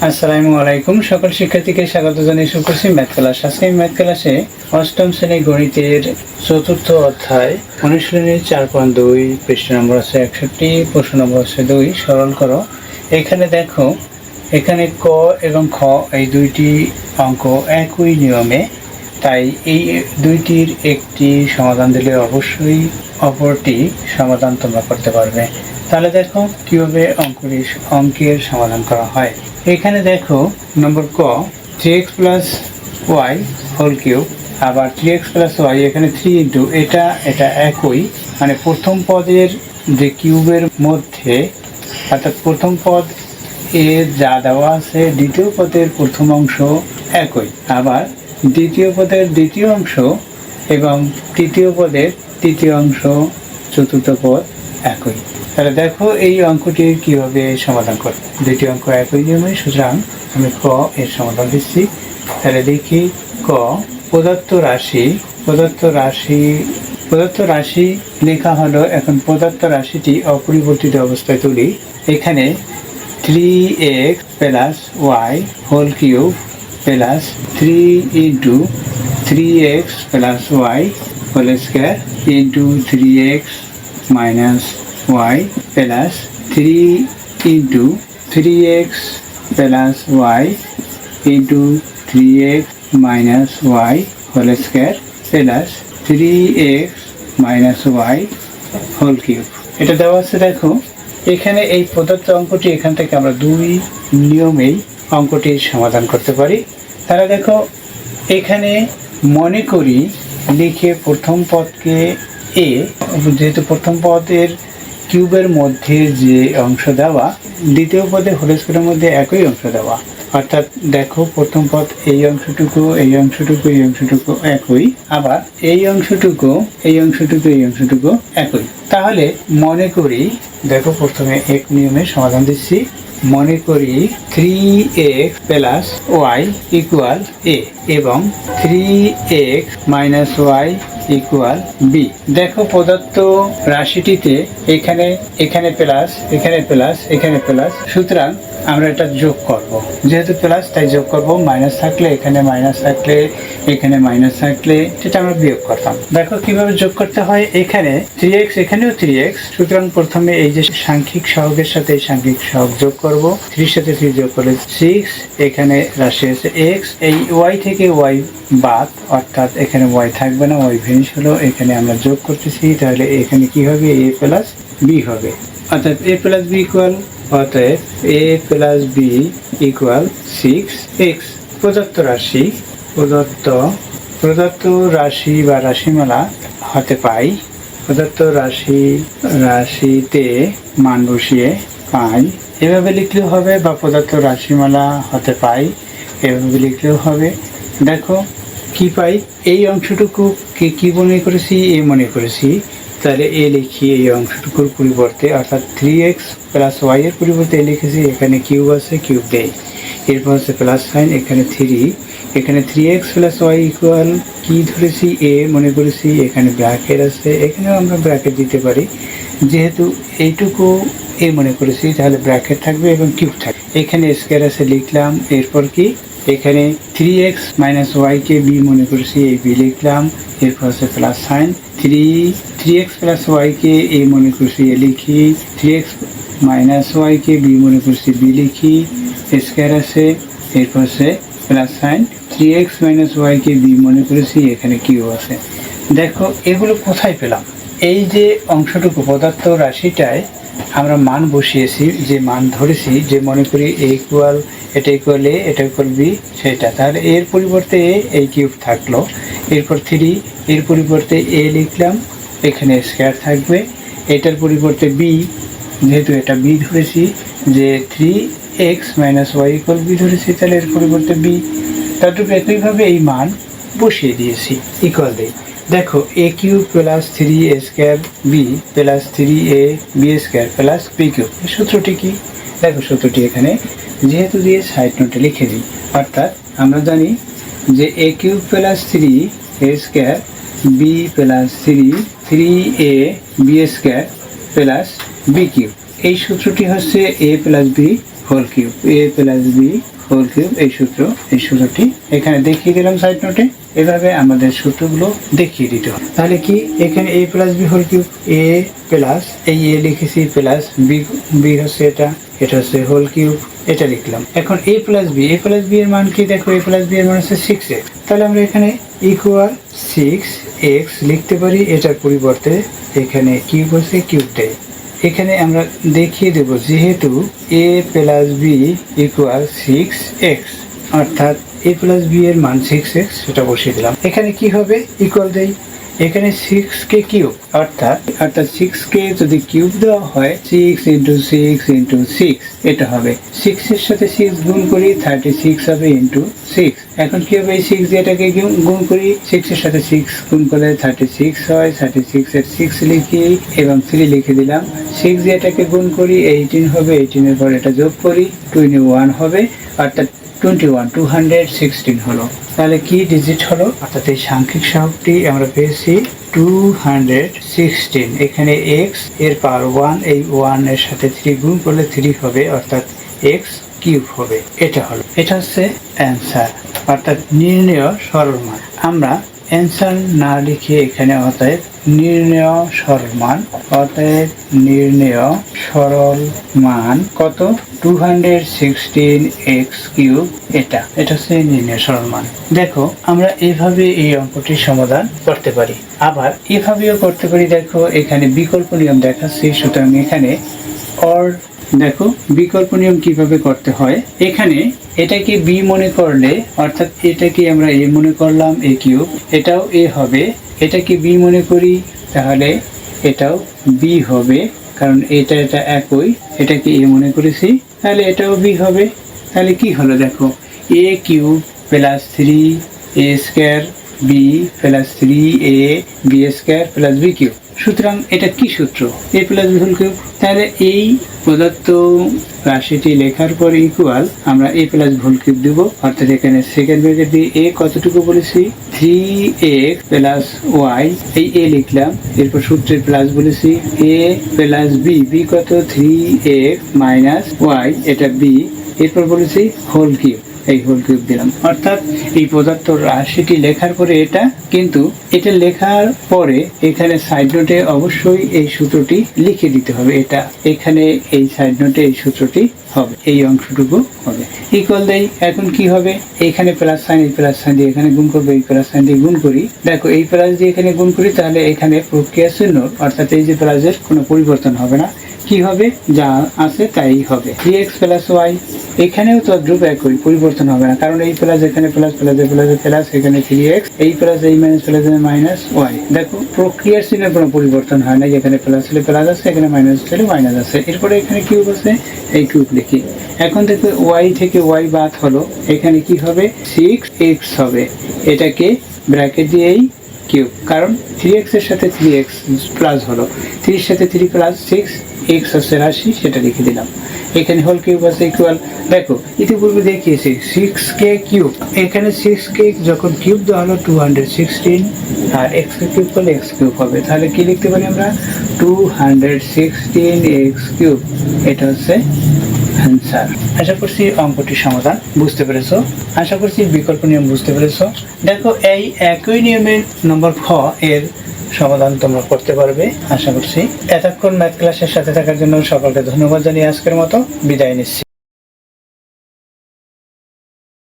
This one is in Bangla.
আসসালামু আলাইকুম। সকল শিক্ষার্থীকে স্বাগত জানিয়ে শুরু করছি ম্যাথ ক্লাস। আজকে আমি ম্যাথ ক্লাসে অষ্টম শ্রেণী গণিতের চতুর্থ অধ্যায় অনুশীলনী 4.2 পৃষ্ঠা নম্বর আছে 61, প্রশ্ন নম্বর আছে 2, সরল করো। এখানে দেখো, এখানে ক এবং খ এই দুইটি অঙ্ক একই নিয়মে, তাই এই দুইটির একটি সমাধান দিলে অবশ্যই অপরটি সমাধান তোমরা করতে পারবে। তাহলে দেখো কিভাবে অঙ্কের সমাধান করা হয়। এখানে দেখো নম্বর ক 3x plus y whole cube, আবার 3x প্লাস ওয়াই এখানে 3 ইন্টু এটা একই, মানে প্রথম পদের যে কিউবের মধ্যে, অর্থাৎ প্রথম পদ এ যা দেওয়া আছে দ্বিতীয় পদের প্রথম অংশ একই, আবার দ্বিতীয় পদের দ্বিতীয় অংশ এবং তৃতীয় পদের তৃতীয় অংশ চতুর্থ পদ একই। তাহলে দেখো এই অঙ্কটির কিভাবে সমাধান করবে। দুটি অঙ্ক একই নিয়মে, সুতরাং আমি ক এর সমাধান দিচ্ছি। তাহলে দেখি ক প্রদত্ত রাশি লেখা হলো। এখন প্রদত্ত রাশিটি অপরিবর্তিত অবস্থায় তুলি। এখানে 3x plus y whole cube plus 3 into 3x plus y whole square into 3x minus y plus 3 into 3x plus y into 3x minus y whole square plus 3x minus y whole cube. এটা দেওয়া আছে। দেখো এখানে এই প্রদত্ত অঙ্কটি, এখান থেকে আমরা দুই নিয়মেই অঙ্কটির সমাধান করতে পারি। তাহলে দেখো এখানে মনে করি লিখে প্রথম পদকে এ, যেহেতু প্রথম পদের কিউবের মধ্যে যে অংশ দেওয়া, দ্বিতীয় পদে হোল স্কোয়ারের মধ্যে একই অংশ দেওয়া, অর্থাৎ দেখো প্রথম পদ এই অংশটুকু একই, আবার এই অংশটুকু একই। তাহলে মনে করি, দেখো প্রথমে এক নিয়মে সমাধান দিচ্ছি। মনে করি 3x প্লাস ওয়াই ইকুয়াল এ এবং 3x minus Y equal B. দেখো প্রদত্ত রাশিটিতে এখানে প্লাস, সুতরাং আমরা এটা যোগ করব। যেহেতু প্লাস তাই যোগ করব। মাইনাস থাকলে এখানে মাইনাস থাকলে সেটা আমরা বিয়োগ করতাম। দেখো কিভাবে যোগ করতে হয়। এখানে 3x, এখানেও 3x, সুতরাং প্রথমে এই যে সাংখ্যিক সহগের সাথে এই সাংখ্যিক সহগ যোগ করব। 3 সাথে 3 যোগ করলে 6, এখানে রাশি আছে x, এই y থেকে y বাদ, অর্থাৎ এখানে y থাকবে না, y ভেনিশ হলো। এখানে আমরা যোগ করতেছি, তাহলে এখানে কি হবে, a প্লাস b হবে, অর্থাৎ a প্লাস b ইকুয়াল, অতএব a plus b equal 6x। প্রদত্ত রাশি বা রাশিমালা হতে পাই, প্রদত্ত রাশিতে মান বসিয়ে পাই, এভাবে লিখলেও হবে, বা প্রদত্ত রাশিমালা হতে পাই এভাবে লিখলেও হবে। দেখো কি পাই, এই অংশটুকুকে কি মনে করেছি, এ মনে করেছি, তাহলে এ লিখি এই অংশটুকুর পরিবর্তে, অর্থাৎ 3x প্লাস ওয়াই এর পরিবর্তে এ লিখেছি। এখানে কিউব আছে, কিউব দেই, এরপর হচ্ছে প্লাস সাইন, এখানে 3, এখানে 3x প্লাস ওয়াই ইকুয়াল কি ধরেছি, এ মনে করেছি। এখানে ব্র্যাকেট আছে, এখানেও আমরা ব্র্যাকেট দিতে পারি। যেহেতু এইটুকু এ মনে করেছি, তাহলে ব্র্যাকেট থাকবে এবং কিউব থাকবে। এখানে স্কয়ার আছে, লিখলাম। এরপর কি, এখানে 3x মাইনাস ওয়াইকে বি মনে করেছি, এই বি লিখলাম। এরপর হচ্ছে প্লাস সাইন, 3x প্লাস ওয়াইকে এ মনে করছি, এ লিখি। 3x মাইনাস ওয়াইকে বি মনে করছি, বি লিখি। স্কয়ার আছে, এরপর হচ্ছে প্লাস সাইন, 3x মাইনাস ওয়াইকে বি মনে করেছি, এখানে কিউ আছে। দেখো এগুলো কোথায় পেলাম, এই যে অংশটুকু পদার্থ রাশিটায় আমরা মান বসিয়েছি, যে মান ধরেছি, যে মনে করি এ ইকুয়াল, এটা ইকুয়াল এ, এটা ইকুয়াল বি, সেটা, তাহলে এর পরিবর্তে এ, এই কিউব থাকলো। এরপর 3, এর পরিবর্তে এ লিখলাম, এখানে স্কয়ার থাকবে। এটার পরিবর্তে বি, যেহেতু এটা বি ধরেছি, যে 3x minus Y equal B ধরেছি, তাহলে এর পরিবর্তে বি। তারপরে একইভাবে এই মান বসিয়ে দিয়েছি, ইকুয়াল দেই। দেখো a cube plus 3a square b plus 3a b square plus b cube. সূত্রটি কি, দেখো সূত্রটি এখানে যেহেতু দিয়ে সাইড নোটে লিখে দিই, অর্থাৎ আমরা জানি যে a cube plus 3a square b plus 3a b square plus b cube. এই সূত্রটি হচ্ছে a plus b whole cube, a plus b whole cube, এই সূত্রটি এখানে দেখিয়ে দিলাম সাইড নোটে। এভাবে আমাদের সূত্রগুলো দেখিয়ে দিতে হবে। তাহলে কি এখানে a plus b whole cube, a plus এই a লিখেছি প্লাস বি হচ্ছে এটা হচ্ছে হোল কিউব, এটা লিখলাম। এখন a প্লাস বি এর মান কি দেখো, a প্লাস বি এর মান হচ্ছে 6x। তাহলে আমরা এখানে ইকুয়াল 6x লিখতে পারি, এটার পরিবর্তে এখানে কিউব হচ্ছে কিউবটাই এখানে আমরা দেখিয়ে দেব, যেহেতু a plus B equal 6x, অর্থাৎ a প্লাস বি এর মান 6x, সেটা বসিয়ে দিলাম। এখানে কি হবে, ইকুয়াল দেই, এখানে 6k কিউব, অর্থাৎ 6k যদি কিউব দেওয়া হয় 6 ইন্টু 6 ইন্টু 6, এটা হবে 6 এর সাথে 6 গুণ করি 36 হবে ইন্টু 6। এখন কি হবে, এই 6 দিয়ে এটাকে গুণ করি, 6 এর সাথে 6 গুণ করলে 36 হয়, 36 এর 6 লিখি এবং 3 লিখে দিলাম। 6 দিয়ে এটাকে গুণ করি 18 হবে, 18 এর পর এটা যোগ করি 21 হবে, অর্থাৎ 216 হলো। তাহলে কি ডিজিট হলো, অর্থাৎ এই সাংখ্যিক সহগটি আমরা পেয়েছি 216। এখানে x এর পাওয়ার 1, এই 1 এর সাথে 3 গুণ করলে 3 হবে, অর্থাৎ x কিউব হবে। এটা হচ্ছে অ্যান্সার, অর্থাৎ নির্ণেয় সরল মান। আমরা অ্যান্সার না লিখে এখানে অতএব নির্ণেয় সরল মান কত, 216x কিউব। এটা হচ্ছে নির্ণেয় সরল মান। দেখো আমরা এইভাবে এই অঙ্কটির সমাধান করতে পারি, আবার এভাবেও করতে পারি। দেখো এখানে বিকল্প নিয়ম দেখাচ্ছি, সুতরাং এখানে দেখো বিকল্প নিয়ম কিভাবে করতে হয়। এখানে এটাকে বি মনে করলে, অর্থাৎ এটাকে আমরা এ মনে করলাম, এ কিউব, এটাও এ হবে। এটাকে বি মনে করি, তাহলে এটাও বি হবে, কারণ এটা একই। এটাকে এ মনে করেছি, তাহলে এটাও বি হবে। তাহলে কি হলো দেখো, a cube plus 3a square b plus 3a b square plus b cube. সুতরাং এটা কি সূত্র, a plus b whole cube. তাহলে এই প্রদত্ত রাশিটি লেখার পর ইকুয়াল আমরা a প্লাস হোল কিউব দেব, অর্থাৎ এখানে সেকেন্ড ব্র্যাকেট দিয়ে a কতটুকু বলেছি 3x প্লাস y, এই a লিখলাম। এরপর সূত্রের প্লাস বলেছি a প্লাস বি কত 3x মাইনাস y, এটা b। এরপর বলেছি হোল কিউব, এই হোল কিউব দিলাম। অর্থাৎ এই পদার্থ রাশিটি লেখার পরে এটা লেখার পরে এখানে সাইড নোটে অবশ্যই এই সূত্রটি লিখে দিতে হবে। এটা এখানে এই সাইড নোটে এই সূত্রটি হবে, এই অংশটুকু হবে। ইকুয়াল দেই, এখন কি হবে, এখানে প্লাস সাইন, এই প্লাস সাইন দিয়ে এখানে গুণ করবো, এই প্লাস সাইন দিয়ে গুণ করি। দেখো এই প্লাস দিয়ে এখানে গুণ করি, তাহলে এখানে প্রক্রিয়া চিহ্ন, অর্থাৎ এই যে প্লাসের কোনো পরিবর্তন হবে না। কি হবে, যা আছে তাই হবে। 3x প্লাস y, এখানেও তো দ্রুপ একই, পরিবর্তন হবে না, কারণ এই প্লাস এখানে প্লাস প্লাস এখানে 3x, এই প্লাস এই মাইনাস প্লাস মাইনাস y। দেখো প্রক্রিয়ার চিহ্নের কোনো পরিবর্তন হয় না, এখানে প্লাস ছিল প্লাস আছে, এখানে মাইনাস ছিল মাইনাস আছে। এরপরে এখানে কিউব আছে, এই কিউব লিখি। এখন দেখো y থেকে y বাদ হলো, এখানে কি হবে 6x হবে, এটাকে ব্র্যাকেট দিয়েই কিউব, কারণ 3x এর সাথে 3x প্লাস হলো, 3 এর সাথে 3 প্লাস 6x হচ্ছে রাশি, সেটা লিখে দিলাম। এখানে হোল কিউব আছে ইকুয়াল, দেখো ইতিপূর্বে দেখিয়েছি 6k কিউব, এখানে 6k যখন কিউব দেওয়া হলো 216, আর x কিউব করলে x কিউব হবে। তাহলে কি লিখতে পারি আমরা 216x কিউব, এটা হচ্ছে অ্যান্সার। আশা করছি অঙ্কটির সমাধান বুঝতে পেরেছো, আশা করছি বিকল্প নিয়ম বুঝতে পেরেছো। দেখো এই একই নিয়মের নম্বর খ এর সমাধান তোমরা করতে পারবে আশা করছি। এতক্ষণ ম্যাথ ক্লাসের সাথে থাকার জন্য সকলকে ধন্যবাদ জানিয়ে আজকের মতো বিদায় নিচ্ছি।